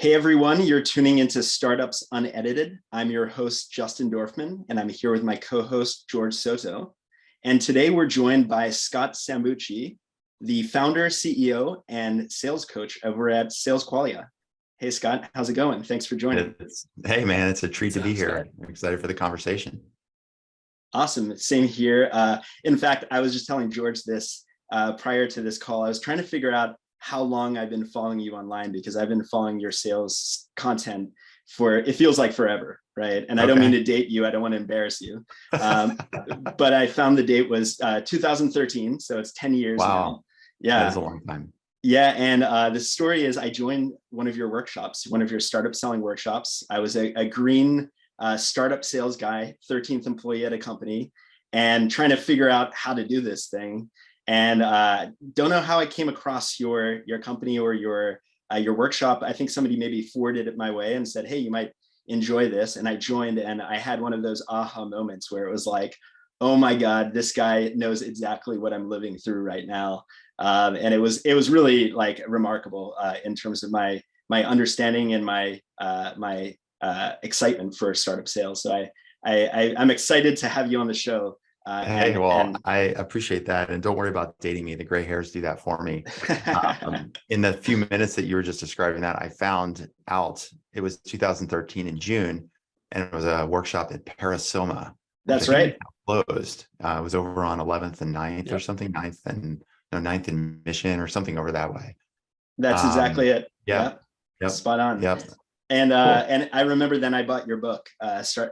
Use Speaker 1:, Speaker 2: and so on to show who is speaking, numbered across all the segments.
Speaker 1: Hey everyone, you're tuning into Startups Unedited. I'm your host, Justin Dorfman, and I'm here with my co-host, George Soto. And today we're joined by Scott Sambucci, the founder, CEO, and sales coach over at SalesQualia. Hey Scott, how's it going? Thanks for joining.
Speaker 2: Hey man, it's a treat to be here.
Speaker 1: Scott?
Speaker 2: I'm excited for the conversation.
Speaker 1: Awesome, same here. In fact, I was just telling George this prior to this call. I was trying to figure out how long I've been following you online because I've been following your sales content for, it feels like forever, right? And I don't mean to date you, I don't want to embarrass you. But I found the date was 2013, so it's 10 years now. Yeah.
Speaker 2: That is a long time.
Speaker 1: Yeah, and the story is I joined one of your workshops, one of your startup selling workshops. I was a green startup sales guy, 13th employee at a company, and trying to figure out how to do this thing. And don't know how I came across your company or your workshop. I think somebody maybe forwarded it my way and said, hey, you might enjoy this. And I joined, and I had one of those aha moments where it was like, oh my God, this guy knows exactly what I'm living through right now. And it was really like remarkable in terms of my understanding and my excitement for startup sales. So I'm excited to have you on the show.
Speaker 2: I appreciate that. And don't worry about dating me. The gray hairs do that for me. In the few minutes that you were just describing that, I found out it was 2013 in June, and it was a workshop at Parasoma.
Speaker 1: That's right.
Speaker 2: Closed. It was over on 11th and 9th or something, 9th and Mission or something over that way.
Speaker 1: That's exactly it.
Speaker 2: Yeah. Yep.
Speaker 1: Spot on.
Speaker 2: Yep.
Speaker 1: And and I remember then I bought your book,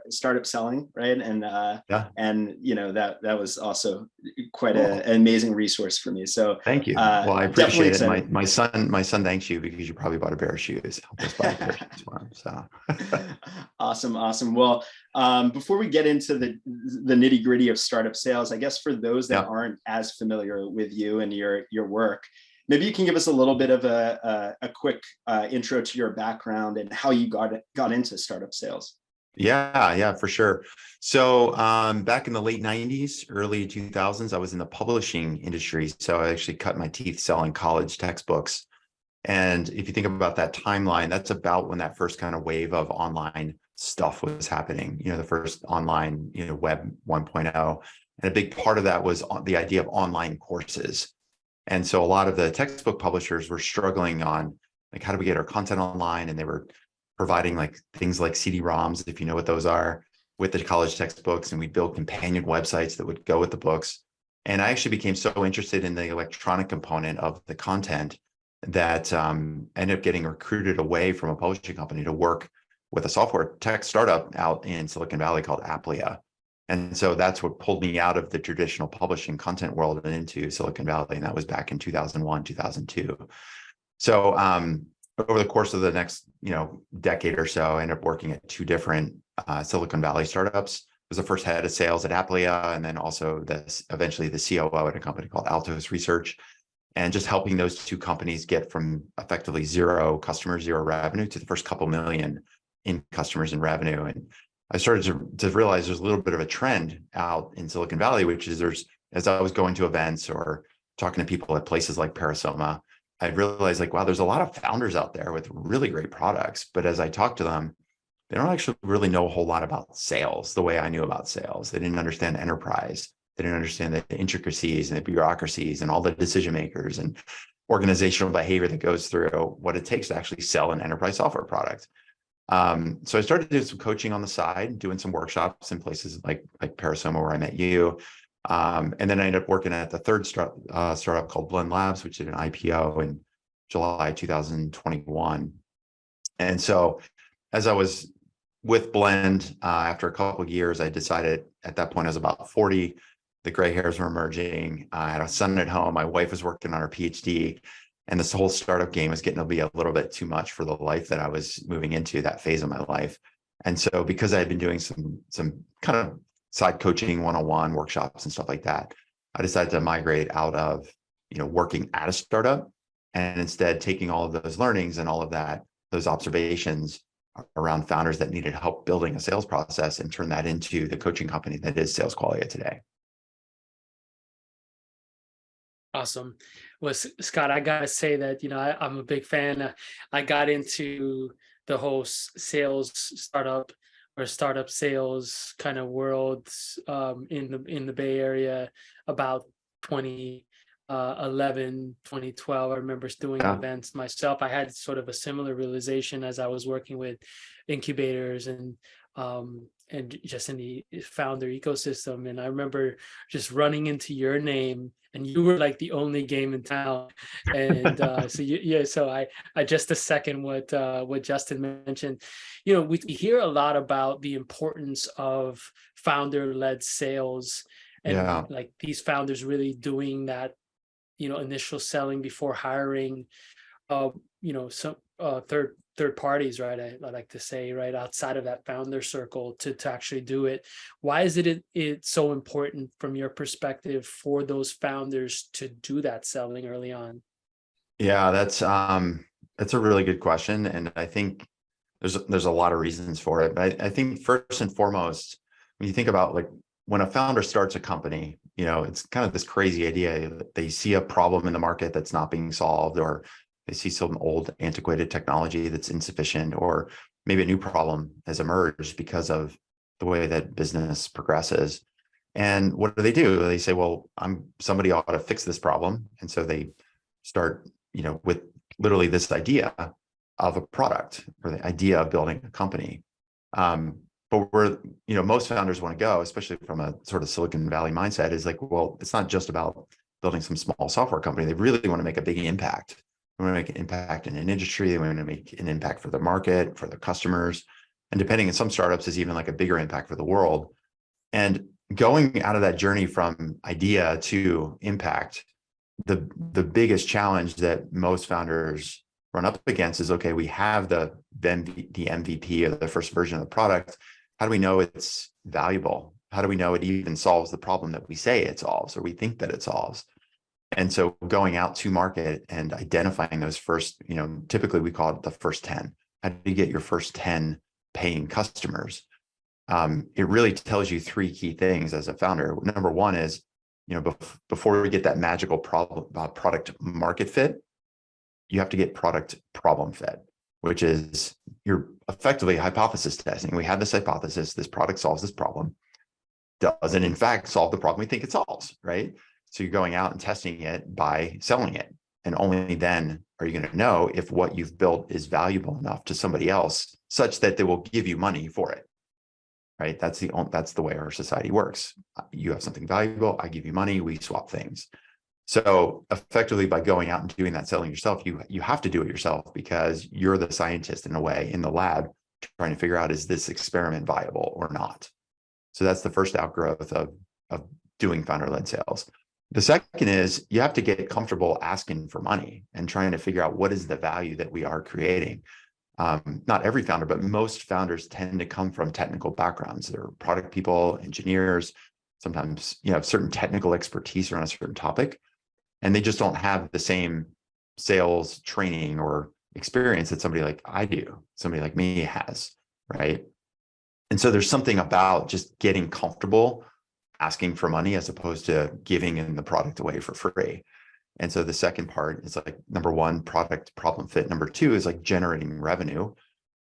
Speaker 1: Startup Selling, right? And you know that was also quite an amazing resource for me. So
Speaker 2: thank you. Well, I appreciate it. My son thanks you because you probably bought a pair of shoes. Buy a pair of shoes for him. So
Speaker 1: awesome. Well, before we get into the nitty gritty of startup sales, I guess for those that aren't as familiar with you and your work, maybe you can give us a little bit of a quick intro to your background and how you got into startup sales.
Speaker 2: Yeah, for sure. So back in the late 90s, early 2000s, I was in the publishing industry. So I actually cut my teeth selling college textbooks. And if you think about that timeline, that's about when that first kind of wave of online stuff was happening, the first online, web 1.0. And a big part of that was the idea of online courses. And so a lot of the textbook publishers were struggling on like, how do we get our content online? And they were providing like things like CD-ROMs, if you know what those are, with the college textbooks. And we built companion websites that would go with the books. And I actually became so interested in the electronic component of the content that ended up getting recruited away from a publishing company to work with a software tech startup out in Silicon Valley called Applia. And so that's what pulled me out of the traditional publishing content world and into Silicon Valley. And that was back in 2001, 2002. So over the course of the next, decade or so, I ended up working at two different Silicon Valley startups. I was the first head of sales at Applia, and then also eventually the COO at a company called Altos Research, and just helping those two companies get from effectively zero customers, zero revenue to the first couple million in customers and revenue. And I started to realize there's a little bit of a trend out in Silicon Valley, which is as I was going to events or talking to people at places like Parasoma, I realized like, wow, there's a lot of founders out there with really great products. But as I talked to them, they don't actually really know a whole lot about sales the way I knew about sales. They didn't understand enterprise. They didn't understand the intricacies and the bureaucracies and all the decision makers and organizational behavior that goes through what it takes to actually sell an enterprise software product. So I started doing some coaching on the side, doing some workshops in places like Parasoma, where I met you. And then I ended up working at the third startup called Blend Labs, which did an IPO in July 2021. And so as I was with Blend, after a couple of years, I decided at that point I was about 40. The gray hairs were emerging. I had a son at home. My wife was working on her PhD. And this whole startup game was getting to be a little bit too much for the life that I was moving into, that phase of my life. And so because I had been doing some kind of side coaching, one-on-one workshops and stuff like that, I decided to migrate out of, working at a startup and instead taking all of those learnings and all of those observations around founders that needed help building a sales process and turn that into the coaching company that is SalesQualia today.
Speaker 3: Awesome. Well, Scott, I gotta say that, I'm a big fan. I got into the whole sales startup or startup sales kind of world, in the Bay Area about 2011, 2012. I remember doing
Speaker 2: Yeah.
Speaker 3: events myself. I had sort of a similar realization as I was working with incubators and just in the founder ecosystem. And I remember just running into your name, and you were like the only game in town. And so I just to second what Justin mentioned. We hear a lot about the importance of founder-led sales, and
Speaker 2: Yeah.
Speaker 3: like these founders really doing that, initial selling before hiring some third parties, right? I like to say, right, outside of that founder circle to actually do it. Why is it's so important from your perspective for those founders to do that selling early on?
Speaker 2: Yeah, that's a really good question. And I think there's a lot of reasons for it. But I think first and foremost, when you think about like when a founder starts a company, it's kind of this crazy idea that they see a problem in the market that's not being solved, or they see some old antiquated technology that's insufficient, or maybe a new problem has emerged because of the way that business progresses. And what do? They say, well, somebody ought to fix this problem. And so they start, with literally this idea of a product or the idea of building a company. But where, most founders want to go, especially from a sort of Silicon Valley mindset, is like, well, it's not just about building some small software company. They really want to make a big impact. They want to make an impact in an industry. They want to make an impact for the market, for their customers. And depending on some startups is even like a bigger impact for the world. And going out of that journey from idea to impact, the biggest challenge that most founders run up against is, okay, we have the MVP or the first version of the product. How do we know it's valuable? How do we know it even solves the problem that we say it solves or we think that it solves? And so going out to market and identifying those first, typically we call it the first 10. How do you get your first 10 paying customers? It really tells you three key things as a founder. Number one is, before we get that magical product market fit, you have to get product problem fit, which is you're effectively hypothesis testing. We have this hypothesis, this product solves this problem. Does it in fact solve the problem we think it solves, right? So you're going out and testing it by selling it. And only then are you going to know if what you've built is valuable enough to somebody else such that they will give you money for it. Right? That's the way our society works. You have something valuable, I give you money, we swap things. So effectively, by going out and doing that selling yourself, you have to do it yourself because you're the scientist in a way in the lab trying to figure out, is this experiment viable or not? So that's the first outgrowth of doing founder-led sales. The second is you have to get comfortable asking for money and trying to figure out what is the value that we are creating. Not every founder, but most founders tend to come from technical backgrounds. They're product people, engineers, sometimes, have certain technical expertise around a certain topic, and they just don't have the same sales training or experience that somebody like I do, somebody like me has, right? And so there's something about just getting comfortable asking for money as opposed to giving in the product away for free. And so the second part is like, number one, product problem fit. Number two is like generating revenue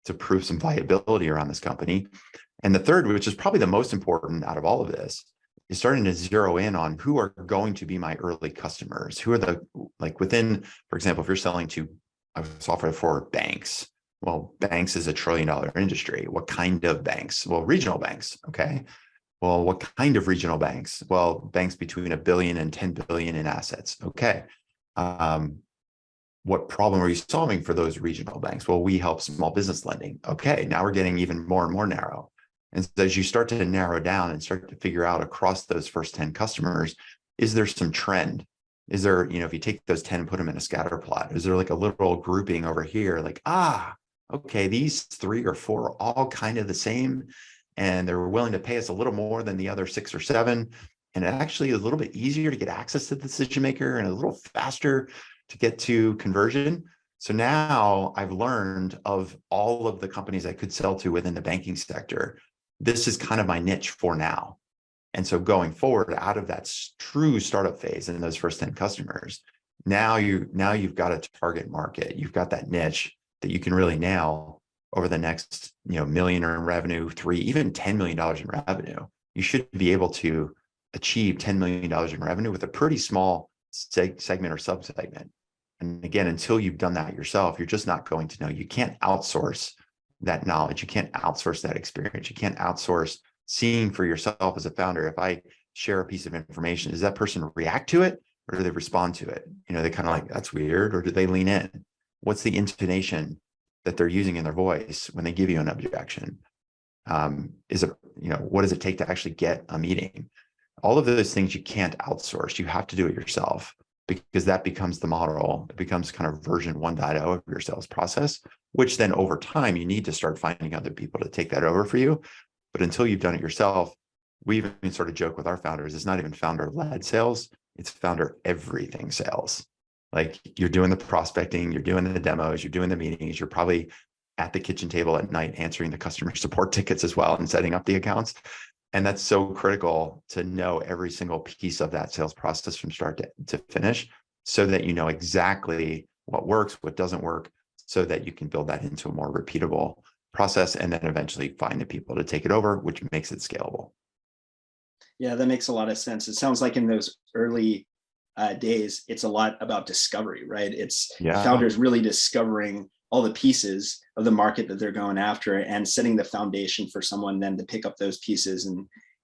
Speaker 2: to prove some viability around this company. And the third, which is probably the most important out of all of this, is starting to zero in on who are going to be my early customers. Who are within, for example, if you're selling to a software for banks, well, banks is $1 trillion industry. What kind of banks? Well, regional banks. Okay. Well, what kind of regional banks? Well, banks between $1 billion and $10 billion in assets. Okay. What problem are you solving for those regional banks? Well, we help small business lending. Okay. Now we're getting even more and more narrow. And so as you start to narrow down and start to figure out across those first 10 customers, is there some trend? Is there, if you take those 10 and put them in a scatter plot, is there like a little grouping over here? Like, okay, these 3 or 4 are all kind of the same. And they're willing to pay us a little more than the other 6 or 7. And it actually is a little bit easier to get access to the decision maker and a little faster to get to conversion. So now I've learned of all of the companies I could sell to within the banking sector. This is kind of my niche for now. And so going forward out of that true startup phase and those first 10 customers, now you've got a target market. You've got that niche that you can really nail over the next, million in revenue, even $10 million in revenue. You should be able to achieve $10 million in revenue with a pretty small segment or subsegment. And again, until you've done that yourself, you're just not going to know. You can't outsource that knowledge. You can't outsource that experience. You can't outsource seeing for yourself as a founder. If I share a piece of information, does that person react to it or do they respond to it? They kind of like, that's weird, or do they lean in? What's the intonation that they're using in their voice when they give you an objection? Is it, what does it take to actually get a meeting? All of those things you can't outsource. You have to do it yourself, because that becomes the model. It becomes kind of version 1.0 of your sales process, which then over time, you need to start finding other people to take that over for you. But until you've done it yourself, we even sort of joke with our founders, it's not even founder-led sales, it's founder everything sales. Like, you're doing the prospecting, you're doing the demos, you're doing the meetings, you're probably at the kitchen table at night answering the customer support tickets as well and setting up the accounts. And that's so critical to know every single piece of that sales process from start to finish, so that you know exactly what works, what doesn't work, so that you can build that into a more repeatable process and then eventually find the people to take it over, which makes it scalable.
Speaker 1: Yeah, that makes a lot of sense. It sounds like in those early days, it's a lot about discovery, right? It's founders really discovering all the pieces of the market that they're going after and setting the foundation for someone then to pick up those pieces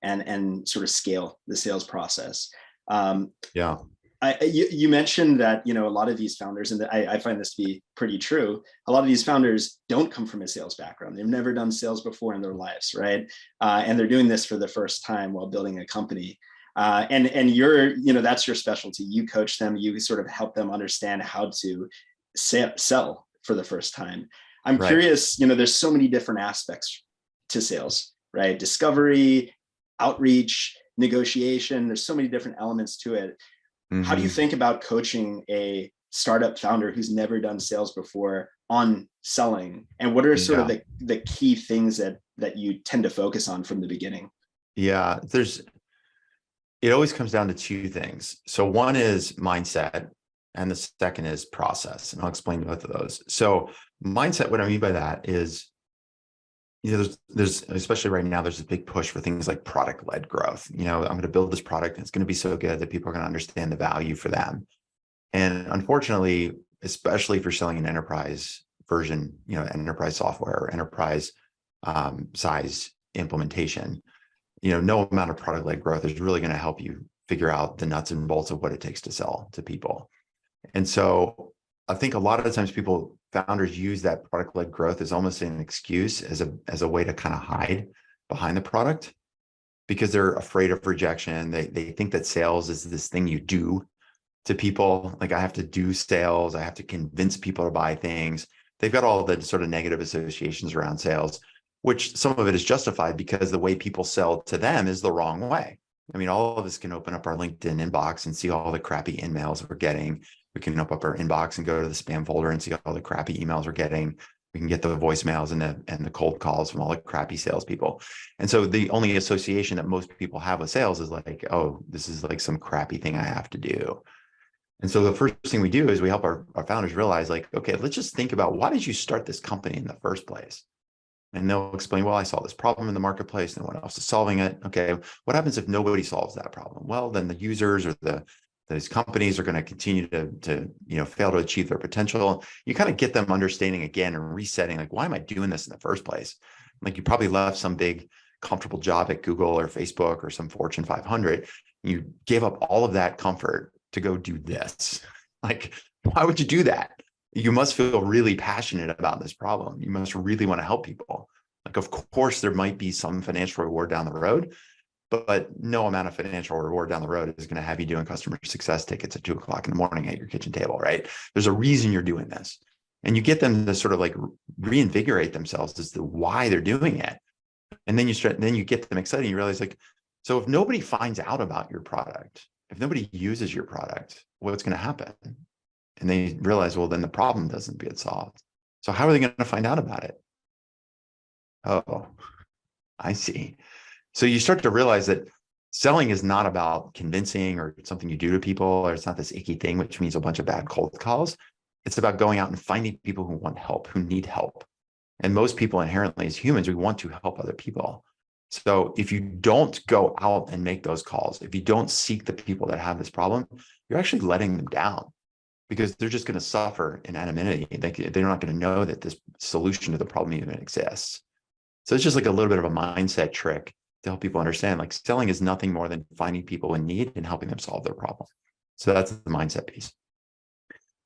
Speaker 1: and sort of scale the sales process. You mentioned that, a lot of these founders, and I find this to be pretty true, a lot of these founders don't come from a sales background. They've never done sales before in their lives, right? And they're doing this for the first time while building a company. And you're, that's your specialty. You coach them, you sort of help them understand how to sell for the first time. I'm curious, there's so many different aspects to sales, right? Discovery, outreach, negotiation, there's so many different elements to it. Mm-hmm. How do you think about coaching a startup founder who's never done sales before on selling? And what are sort of the key things that you tend to focus on from the beginning?
Speaker 2: Yeah, it always comes down to two things. So one is mindset, and the second is process. And I'll explain both of those. So mindset, what I mean by that is, there's especially right now, there's a big push for things like product-led growth. I'm going to build this product and it's going to be so good that people are going to understand the value for them. And unfortunately, especially if you're selling an enterprise version, enterprise software or enterprise size implementation, no amount of product-led growth is really going to help you figure out the nuts and bolts of what it takes to sell to people. And so I think a lot of the times founders use that product-led growth as almost an excuse, as a way to kind of hide behind the product, because they're afraid of rejection. They think that sales is this thing you do to people. Like, I have to do sales. I have to convince people to buy things. They've got all the sort of negative associations around sales, which some of it is justified because the way people sell to them is the wrong way. I mean, all of us can open up our LinkedIn inbox and see all the crappy emails we're getting. We can open up our inbox and go to the spam folder and see all the crappy emails we're getting. We can get the voicemails and the cold calls from all the crappy salespeople. And so the only association that most people have with sales is like, oh, this is like some crappy thing I have to do. And so the first thing we do is we help our founders realize, like, okay, let's just think about, why did you start this company in the first place? And they'll explain, well, I saw this problem in the marketplace, and no one else is solving it. Okay, what happens if nobody solves that problem? Well, then the users or those companies are going to continue to fail to achieve their potential. You kind of get them understanding again and resetting, like, why am I doing this in the first place? Like, you probably left some big comfortable job at Google or Facebook or some Fortune 500. You gave up all of that comfort to go do this. Like, why would you do that? You must feel really passionate about this problem. You must really want to help people. Like, of course, there might be some financial reward down the road, but no amount of financial reward down the road is going to have you doing customer success tickets at 2:00 in the morning at your kitchen table, right? There's a reason you're doing this. And you get them to sort of like reinvigorate themselves as to why they're doing it. And then you get them excited. And you realize, like, so if nobody finds out about your product, if nobody uses your product, what's going to happen? And they realize, well, then the problem doesn't get solved. So how are they going to find out about it? Oh, I see. So you start to realize that Selling is not about convincing or something you do to people, or it's not this icky thing, which means a bunch of bad cold calls. It's about going out and finding people who want help, who need help. And most people inherently as humans, we want to help other people. So if you don't go out and make those calls, if you don't seek the people that have this problem, you're actually letting them down, because they're just going to suffer in anonymity. They're not going to know that this solution to the problem even exists. So it's just like a little bit of a mindset trick to help people understand, like, selling is nothing more than finding people in need and helping them solve their problem. So that's the mindset piece.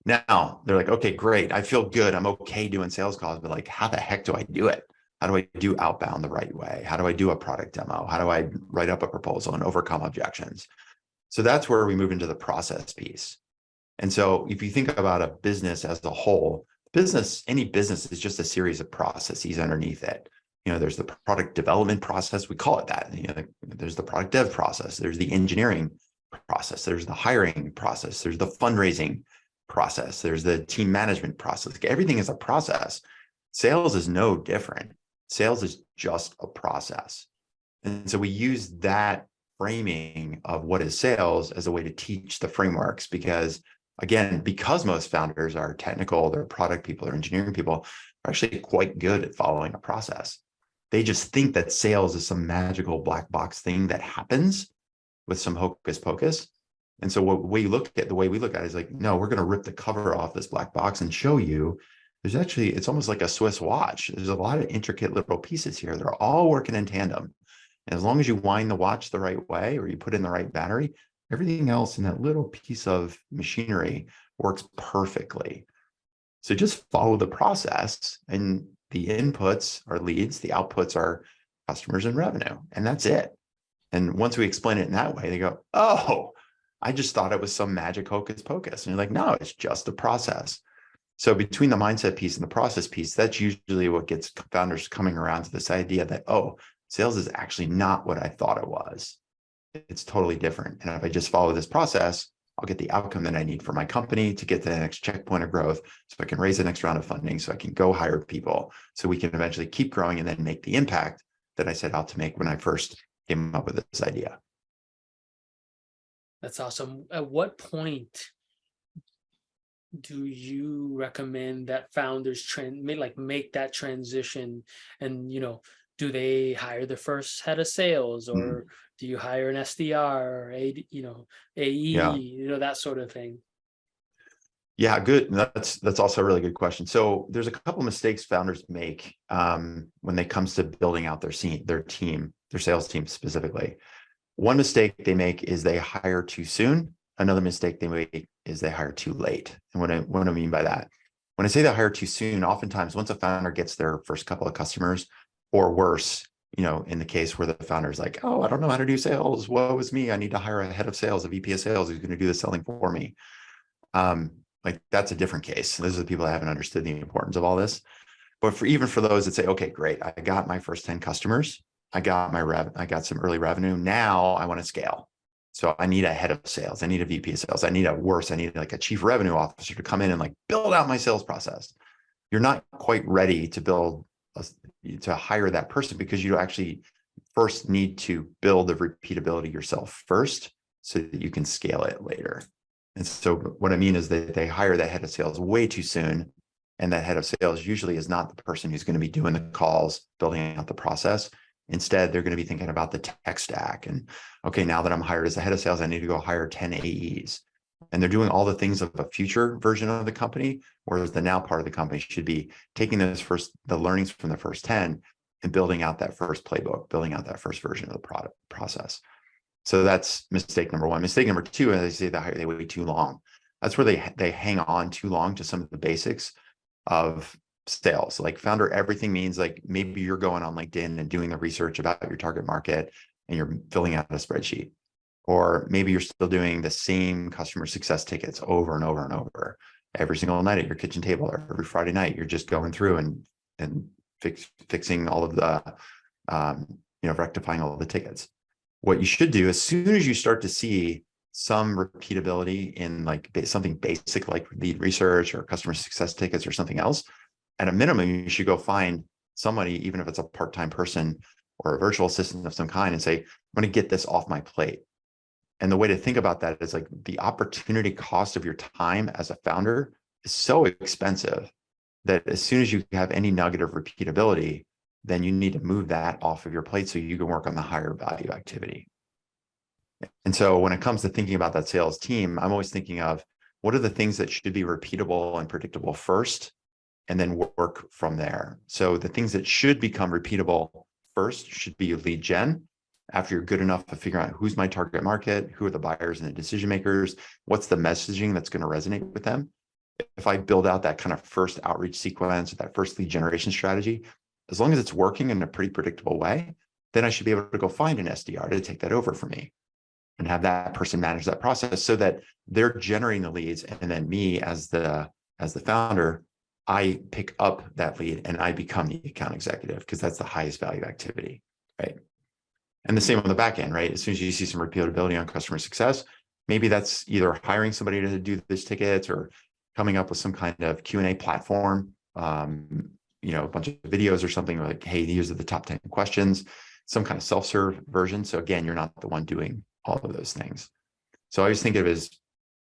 Speaker 2: Now they're like, okay, great. I feel good. I'm okay doing sales calls, but like, how the heck do I do it? How do I do outbound the right way? How do I do a product demo? How do I write up a proposal and overcome objections? So that's where we move into the process piece. And so if you think about a business as a whole, any business is just a series of processes underneath it. There's the product development process. We call it that. There's the product dev process. There's the engineering process. There's the hiring process. There's the fundraising process. There's the team management process. Everything is a process. Sales is no different. Sales is just a process. And so we use that framing of what is sales as a way to teach the frameworks, because most founders are technical, they're product people, they're engineering people, are actually quite good at following a process. They just think that sales is some magical black box thing that happens with some hocus pocus. And so the way we look at it is like, no, we're going to rip the cover off this black box and show you it's almost like a Swiss watch. There's a lot of intricate little pieces here. They're all working in tandem. And as long as you wind the watch the right way, or you put in the right battery, everything else in that little piece of machinery works perfectly. So just follow the process, and the inputs are leads, the outputs are customers and revenue, and that's it. And once we explain it in that way, they go, oh, I just thought it was some magic hocus pocus. And you're like, no, it's just a process. So between the mindset piece and the process piece, that's usually what gets founders coming around to this idea that, oh, sales is actually not what I thought it was. It's totally different. And if I just follow this process, I'll get the outcome that I need for my company to get to the next checkpoint of growth, so I can raise the next round of funding, so I can go hire people, so we can eventually keep growing and then make the impact that I set out to make when I first came up with this idea.
Speaker 3: That's awesome. At what point do you recommend that founders make that transition? And do they hire the first head of sales, or do you hire an SDR or AE, that sort of thing?
Speaker 2: Yeah, good. That's also a really good question. So there's a couple of mistakes founders make when it comes to building out their team, their sales team specifically. One mistake they make is they hire too soon. Another mistake they make is they hire too late. And what do I mean by that? When I say they hire too soon, oftentimes once a founder gets their first couple of customers, or worse, in the case where the founder's like, oh, I don't know how to do sales. Woe is me. I need to hire a head of sales, a VP of sales who's going to do the selling for me. Like, that's a different case. Those are the people that haven't understood the importance of all this. But even for those that say, okay, great, I got my first 10 customers. I got some early revenue. Now I want to scale. So I need a head of sales. I need a VP of sales. I need like a chief revenue officer to come in and like build out my sales process. You're not quite ready to hire that person, because you actually first need to build the repeatability yourself first, so that you can scale it later. And so what I mean is that they hire that head of sales way too soon. And that head of sales usually is not the person who's going to be doing the calls, building out the process. Instead, they're going to be thinking about the tech stack. And okay, now that I'm hired as a head of sales, I need to go hire 10 AEs. And they're doing all the things of a future version of the company, whereas the now part of the company should be taking the learnings from the first 10 and building out that first playbook, building out that first version of the product process. So that's mistake number one. Mistake number two, as they say, they wait too long. That's where they hang on too long to some of the basics of sales. Like, founder everything means, like, maybe you're going on LinkedIn and doing the research about your target market and you're filling out a spreadsheet. Or maybe you're still doing the same customer success tickets over and over and over every single night at your kitchen table, or every Friday night. You're just going through and fixing all of the, rectifying all of the tickets. What you should do, as soon as you start to see some repeatability in like something basic like lead research or customer success tickets or something else, at a minimum, you should go find somebody, even if it's a part-time person or a virtual assistant of some kind and say, I'm going to get this off my plate. And the way to think about that is like the opportunity cost of your time as a founder is so expensive that as soon as you have any nugget of repeatability, then you need to move that off of your plate so you can work on the higher value activity. And so when it comes to thinking about that sales team, I'm always thinking of what are the things that should be repeatable and predictable first, and then work from there. So the things that should become repeatable first should be lead gen. After you're good enough to figure out who's my target market, who are the buyers and the decision makers, what's the messaging that's going to resonate with them. If I build out that kind of first outreach sequence, that first lead generation strategy, as long as it's working in a pretty predictable way, then I should be able to go find an SDR to take that over for me and have that person manage that process so that they're generating the leads. And then me as the founder, I pick up that lead and I become the account executive because that's the highest value activity, right? And the same on the back end, right? As soon as you see some repeatability on customer success, maybe that's either hiring somebody to do these tickets or coming up with some kind of Q&A platform, a bunch of videos or something like, hey, these are the top 10 questions, some kind of self-serve version. So again, you're not the one doing all of those things. So I always think of it as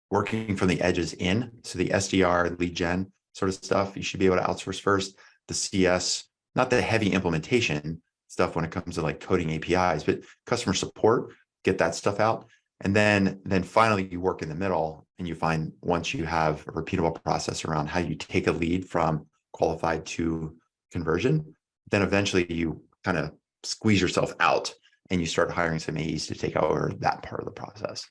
Speaker 2: working from the edges in. So the SDR, lead gen sort of stuff, you should be able to outsource first. The CS, not the heavy implementation stuff when it comes to like coding APIs, but customer support, get that stuff out. And then finally you work in the middle and you find once you have a repeatable process around how you take a lead from qualified to conversion, then eventually you kind of squeeze yourself out and you start hiring some AEs to take over that part of the process.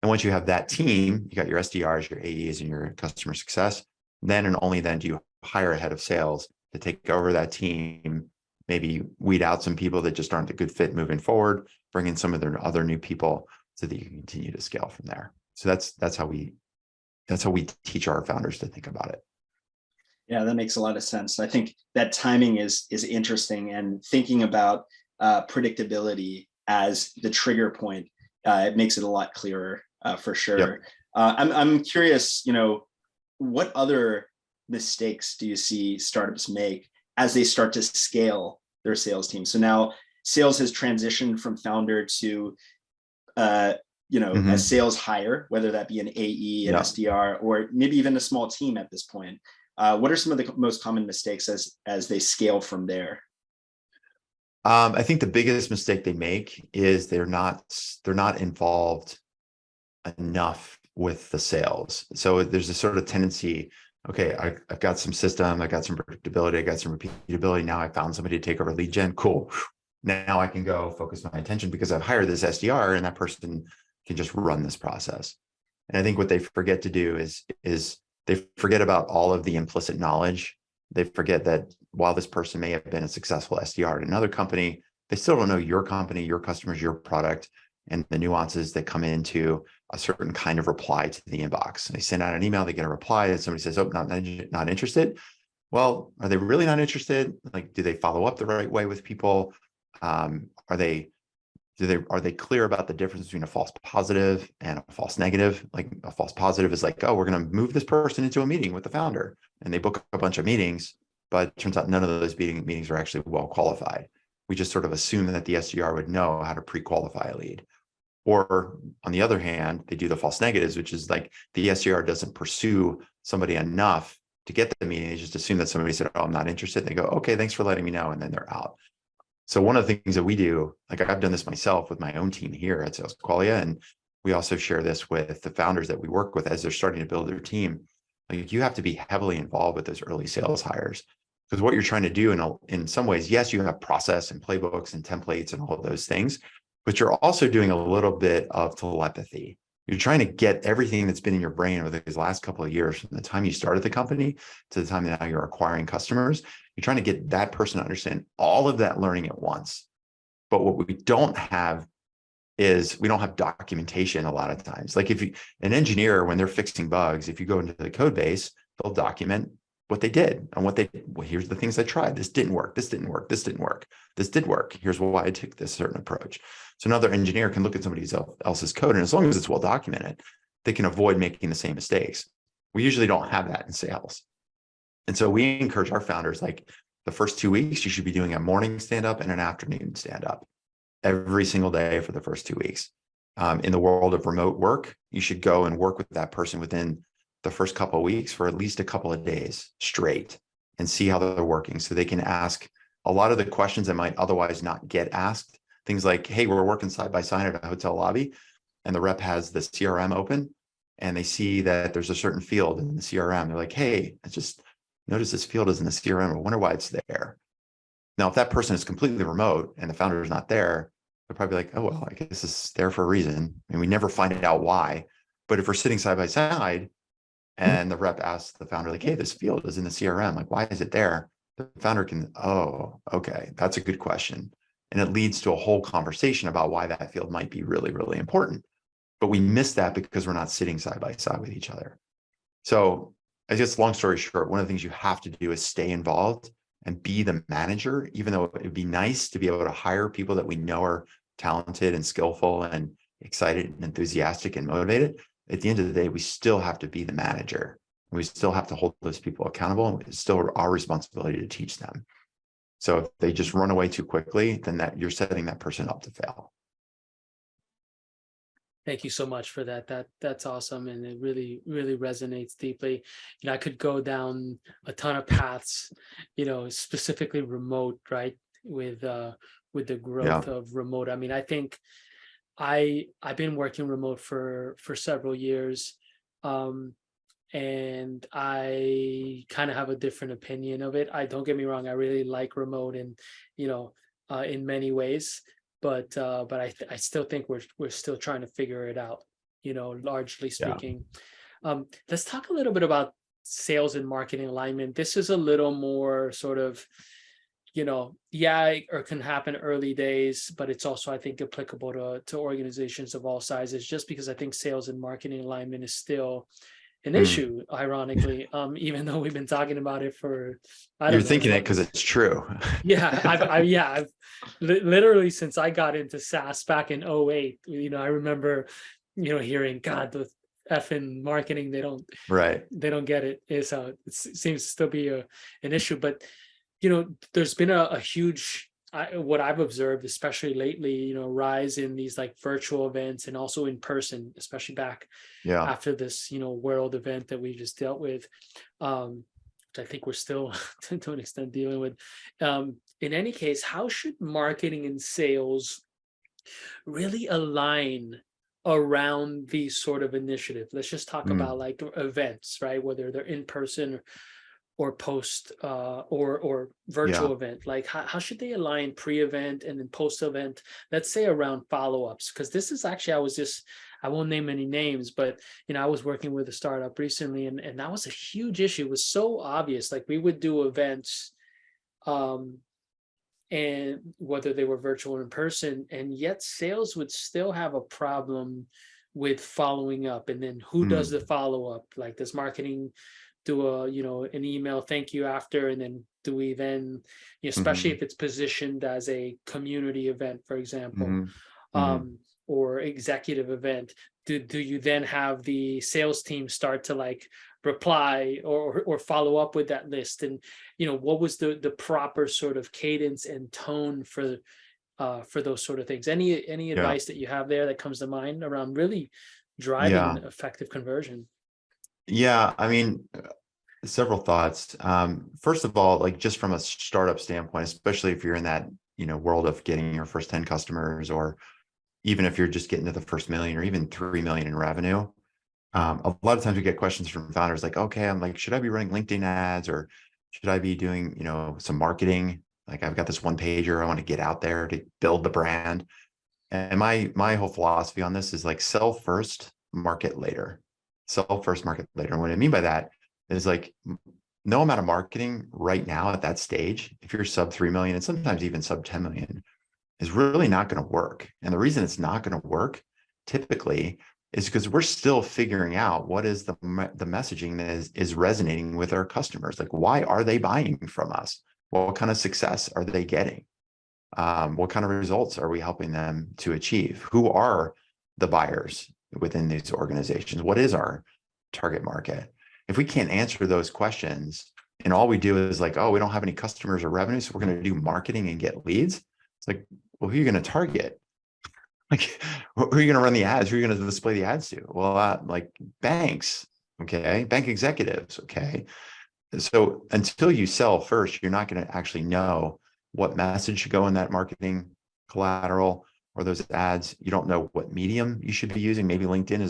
Speaker 2: And once you have that team, you got your SDRs, your AEs, and your customer success, then and only then do you hire a head of sales to take over that team, maybe weed out some people that just aren't a good fit moving forward, bring in some of their other new people so that you can continue to scale from there. So that's how we teach our founders to think about it.
Speaker 1: Yeah, that makes a lot of sense. I think that timing is interesting, and thinking about predictability as the trigger point, it makes it a lot clearer for sure.
Speaker 2: Yep.
Speaker 1: I'm curious, what other mistakes do you see startups make as they start to scale their sales team? So now sales has transitioned from founder to a sales hire, whether that be an AE, an SDR, or maybe even a small team at this point. What are some of the most common mistakes as they scale from there?
Speaker 2: I think the biggest mistake they make is they're not involved enough with the sales. So there's a sort of tendency, okay, I've got some system, I got some predictability, I got some repeatability. Now I found somebody to take over lead gen. Cool. Now I can go focus my attention because I've hired this SDR and that person can just run this process. And I think what they forget to do is they forget about all of the implicit knowledge. They forget that while this person may have been a successful SDR at another company, they still don't know your company, your customers, your product, and the nuances that come into a certain kind of reply to the inbox. They send out an email, they get a reply, and somebody says, "Oh, not interested." Well, are they really not interested? Like, do they follow up the right way with people? Are they clear about the difference between a false positive and a false negative? Like a false positive is like, oh, we're going to move this person into a meeting with the founder, and they book a bunch of meetings, but it turns out none of those meetings are actually well qualified. We just sort of assume that the SDR would know how to pre-qualify a lead. Or on the other hand, they do the false negatives, which is like the SDR doesn't pursue somebody enough to get the meeting. They just assume that somebody said, "Oh, I'm not interested." They go, "Okay, thanks for letting me know," and then they're out. So one of the things that we do, like I've done this myself with my own team here at SalesQualia, and we also share this with the founders that we work with as they're starting to build their team. Like you have to be heavily involved with those early sales hires, because what you're trying to do in some ways, yes, you have process and playbooks and templates and all of those things, but you're also doing a little bit of telepathy. You're trying to get everything that's been in your brain over these last couple of years, from the time you started the company to the time that now you're acquiring customers. You're trying to get that person to understand all of that learning at once. But what we don't have is we don't have documentation a lot of times. Like an engineer, when they're fixing bugs, if you go into the code base, they'll document what they did and well, here's the things I tried. This didn't work. This didn't work. This didn't work. This did work. Here's why I took this certain approach. So another engineer can look at somebody else's code, and as long as it's well documented, they can avoid making the same mistakes. We usually don't have that in sales. And so we encourage our founders, like, the first 2 weeks, you should be doing a morning stand-up and an afternoon stand-up every single day for the first 2 weeks. In the world of remote work, you should go and work with that person within the first couple of weeks for at least a couple of days straight and see how they're working, so they can ask a lot of the questions that might otherwise not get asked. Things like, hey, we're working side by side at a hotel lobby and the rep has the CRM open and they see that there's a certain field in the CRM. They're like, hey, I just noticed this field is in the CRM. I wonder why it's there. Now, if that person is completely remote and the founder is not there, they're probably like, oh, well, I guess it's there for a reason. And we never find out why. But if we're sitting side by side and the rep asks the founder, like, hey, this field is in the CRM, like, why is it there? The founder can, oh, okay, that's a good question. And it leads to a whole conversation about why that field might be really, really important. But we miss that because we're not sitting side by side with each other. So I guess long story short, one of the things you have to do is stay involved and be the manager, even though it'd be nice to be able to hire people that we know are talented and skillful and excited and enthusiastic and motivated. At the end of the day, we still have to be the manager. We still have to hold those people accountable, and it's still our responsibility to teach them. So if they just run away too quickly, then that you're setting that person up to fail.
Speaker 3: Thank you so much for that. That's awesome, and it really, really resonates deeply. I could go down a ton of paths, specifically remote, right? With the growth of remote. I mean, I think I've been working remote for several years, and I kind of have a different opinion of it. Don't get me wrong, I really like remote, and in many ways. But I still think we're still trying to figure it out, largely speaking. Let's talk a little bit about sales and marketing alignment. This is a little more sort of, or can happen early days, but it's also, I think, applicable to organizations of all sizes, just because I think sales and marketing alignment is still an issue, ironically, even though we've been talking about it for,
Speaker 2: You're thinking it because it's true.
Speaker 3: Yeah, I've literally, since I got into SaaS back in 2008, I remember, hearing, God, the effing marketing, they don't get it. It seems to still be an issue, but there's been a huge, what I've observed, especially lately, rise in these like virtual events and also in person, especially back after this, world event that we just dealt with, which I think we're still to an extent dealing with. In any case, how should marketing and sales really align around these sort of initiatives? Let's just talk about like events, right? Whether they're in person or post or virtual event. Like how should they align pre-event and then post-event, let's say around follow-ups? Because this is actually, I won't name any names, but I was working with a startup recently, and that was a huge issue. It was so obvious. Like we would do events, and whether they were virtual or in person, and yet sales would still have a problem with following up. And then who does the follow-up? Like, does marketing do an email thank you after, and then do we then, especially if it's positioned as a community event, for example, or executive event, do you then have the sales team start to like reply or follow up with that list? And what was the proper sort of cadence and tone for those sort of things? Any advice that you have there that comes to mind around really driving effective conversion?
Speaker 2: Yeah, I mean, several thoughts. First of all, like just from a startup standpoint, especially if you're in that, world of getting your first 10 customers, or even if you're just getting to the first million or even 3 million in revenue, a lot of times we get questions from founders like, okay, I'm like, should I be running LinkedIn ads, or should I be doing, some marketing? Like I've got this one pager, I want to get out there to build the brand. And my whole philosophy on this is like, sell first, market later. Sell first, market later. And what I mean by that is like, no amount of marketing right now at that stage, if you're sub 3 million and sometimes even sub 10 million, is really not going to work. And the reason it's not going to work typically is because we're still figuring out what is the messaging that is resonating with our customers. Like, why are they buying from us? What kind of success are they getting? What kind of results are we helping them to achieve? Who are the buyers within these organizations? What is our target market? If we can't answer those questions, And all we do is like, oh, we don't have any customers or revenue, so we're going to do marketing and get leads. It's like, well, who are you going to target? Like, who are you going to run the ads? Who are you going to display the ads to? Well, like banks, okay, bank executives, okay. So until you sell first, you're not going to actually know what message should go in that marketing collateral or those ads. You don't know what medium you should be using. Maybe LinkedIn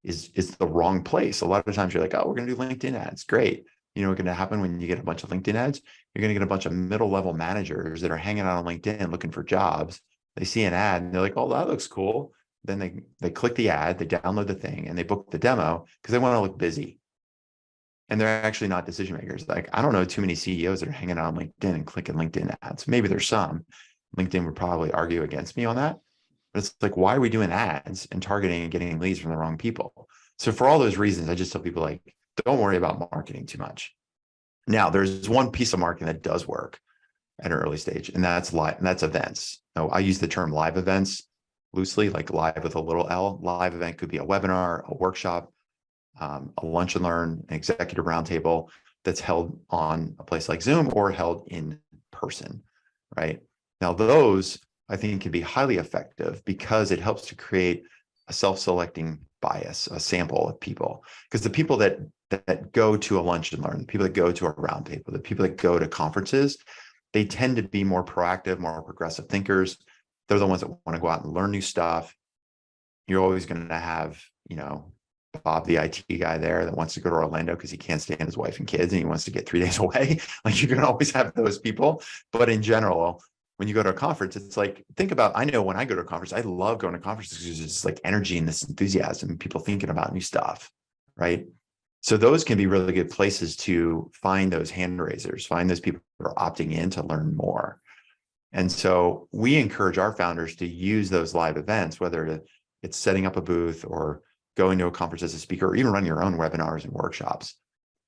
Speaker 2: is the wrong place. A lot of times you're like, oh, we're going to do LinkedIn ads. Great. You know what's going to happen when you get a bunch of LinkedIn ads? You're going to get a bunch of middle level managers that are hanging out on LinkedIn looking for jobs. They see an ad and they're like, oh, that looks cool. Then they click the ad, they download the thing, and they book the demo because they want to look busy. And they're actually not decision makers. Like, I don't know too many CEOs that are hanging out on LinkedIn and clicking LinkedIn ads. Maybe there's some. LinkedIn would probably argue against me on that. But it's like, why are we doing ads and targeting and getting leads from the wrong people? So for all those reasons, I just tell people, like, don't worry about marketing too much. Now, there's one piece of marketing that does work at an early stage, and that's live, and that's events. Now, I use the term live events loosely, like live with a little L. Live event could be a webinar, a workshop, a lunch and learn, an executive roundtable that's held on a place like Zoom or held in person, right? Now, those I think can be highly effective because it helps to create a self-selecting bias, a sample of people. Because the people that go to a lunch and learn, the people that go to a roundtable, the people that go to conferences, they tend to be more proactive, more progressive thinkers. They're the ones that want to go out and learn new stuff. You're always going to have, Bob, the IT guy there that wants to go to Orlando because he can't stand his wife and kids and he wants to get 3 days away. Like, you're going to always have those people. But in general, when you go to a conference, it's like, think about, I know when I go to a conference, I love going to conferences because there's just like energy and this enthusiasm and people thinking about new stuff, right? So those can be really good places to find those hand raisers, find those people that are opting in to learn more. And so we encourage our founders to use those live events, whether it's setting up a booth or going to a conference as a speaker, or even running your own webinars and workshops,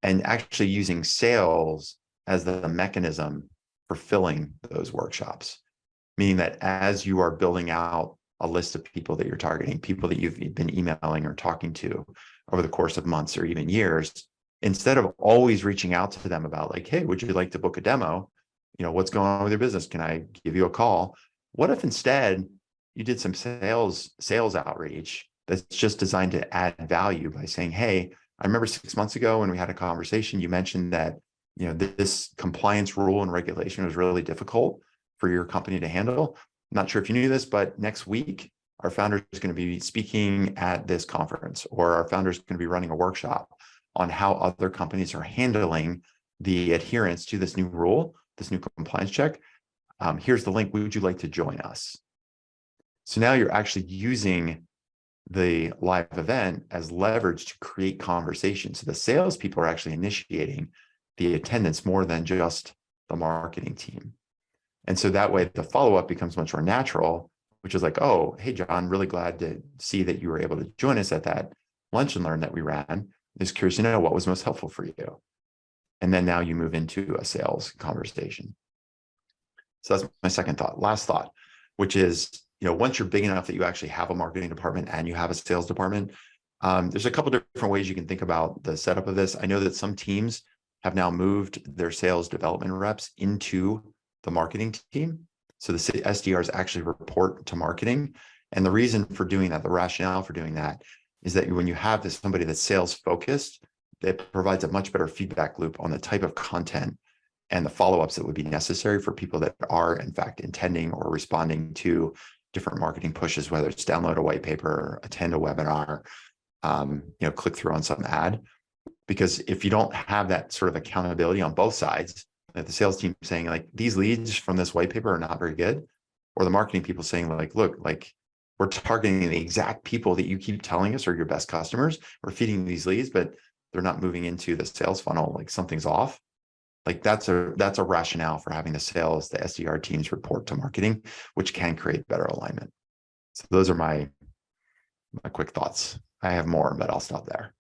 Speaker 2: and actually using sales as the mechanism for filling those workshops. Meaning that as you are building out a list of people that you're targeting, people that you've been emailing or talking to over the course of months or even years, instead of always reaching out to them about like, hey, would you like to book a demo? What's going on with your business? Can I give you a call? What if instead you did some sales outreach that's just designed to add value by saying, hey, I remember 6 months ago when we had a conversation, you mentioned that, this compliance rule and regulation was really difficult for your company to handle. I'm not sure if you knew this, but next week, our founder is going to be speaking at this conference, or our founder is going to be running a workshop on how other companies are handling the adherence to this new rule, this new compliance check. Here's the link. Would you like to join us? So now you're actually using the live event as leverage to create conversation. So the salespeople are actually initiating the attendance more than just the marketing team. And so that way the follow-up becomes much more natural, which is like, oh, hey, John, really glad to see that you were able to join us at that lunch and learn that we ran. Just curious to know what was most helpful for you. And then now you move into a sales conversation. So that's my second thought. Last thought, which is, once you're big enough that you actually have a marketing department and you have a sales department, there's a couple different ways you can think about the setup of this. I know that some teams have now moved their sales development reps into the marketing team. So the SDRs actually report to marketing. And the reason for doing that, the rationale for doing that, is that when you have somebody that's sales focused, it provides a much better feedback loop on the type of content and the follow-ups that would be necessary for people that are in fact intending or responding to different marketing pushes, whether it's download a white paper, attend a webinar, click through on some ad. Because if you don't have that sort of accountability on both sides, that the sales team saying like, these leads from this white paper are not very good, or the marketing people saying like, look, like, we're targeting the exact people that you keep telling us are your best customers, we're feeding these leads, but they're not moving into the sales funnel, like something's off. Like that's a rationale for having the SDR teams report to marketing, which can create better alignment. So those are my quick thoughts. I have more, but I'll stop there.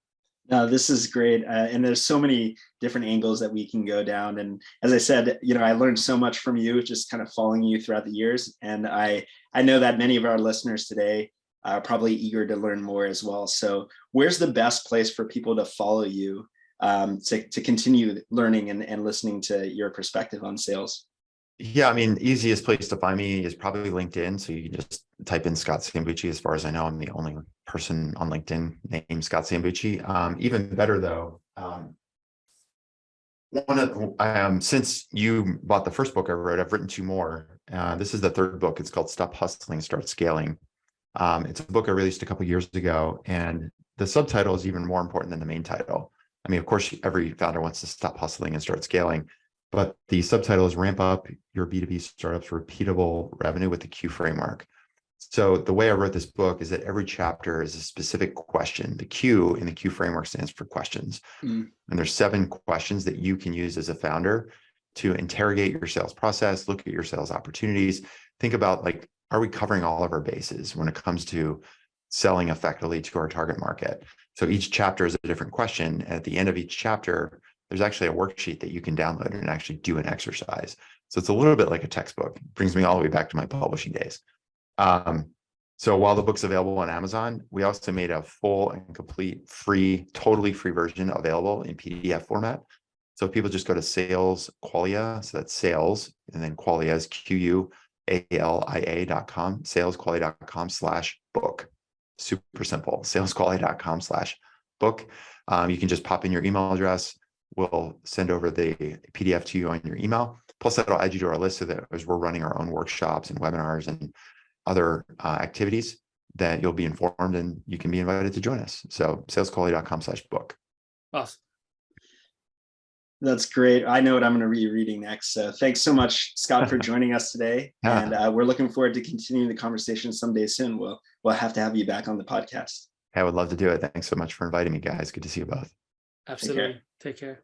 Speaker 1: No, this is great. And there's so many different angles that we can go down. And as I said, I learned so much from you, just kind of following you throughout the years. And I know that many of our listeners today are probably eager to learn more as well. So where's the best place for people to follow you to continue learning and listening to your perspective on sales?
Speaker 2: Yeah, I mean, easiest place to find me is probably LinkedIn. So you can just type in Scott Sambucci. As far as I know, I'm the only person on LinkedIn named Scott Sambucci. Even better though, since you bought the first book I wrote, I've written 2 more. This is the 3rd book. It's called Stop Hustling, Start Scaling. It's a book I released a couple of years ago, and the subtitle is even more important than the main title. I mean, of course, every founder wants to stop hustling and start scaling, but the subtitle is Ramp Up Your B2B Startup's Repeatable Revenue with the Q Framework. So the way I wrote this book is that every chapter is a specific question. The Q in the Q Framework stands for questions. And there's 7 questions that you can use as a founder to interrogate your sales process, look at your sales opportunities, think about, like, are we covering all of our bases when it comes to selling effectively to our target market? So each chapter is a different question. And at the end of each chapter, there's actually a worksheet that you can download and actually do an exercise. So it's a little bit like a textbook. It brings me all the way back to my publishing days. So while the book's available on Amazon, we also made a full and complete free, totally free version available in PDF format. So if people just go to SalesQualia, so that's sales, and then Qualia is QUALIA.com, salesqualia.com/book. Super simple, salesqualia.com/book. You can just pop in your email address. We'll send over the PDF to you on your email. Plus, that'll add you to our list so that as we're running our own workshops and webinars and other activities, that you'll be informed and you can be invited to join us. So salesqualia.com/book.
Speaker 3: Awesome.
Speaker 1: That's great. I know what I'm going to be reading next. So thanks so much, Scott, for joining us today. And we're looking forward to continuing the conversation someday soon. We'll have to have you back on the podcast.
Speaker 2: I would love to do it. Thanks so much for inviting me, guys. Good to see you both.
Speaker 3: Absolutely. Take care.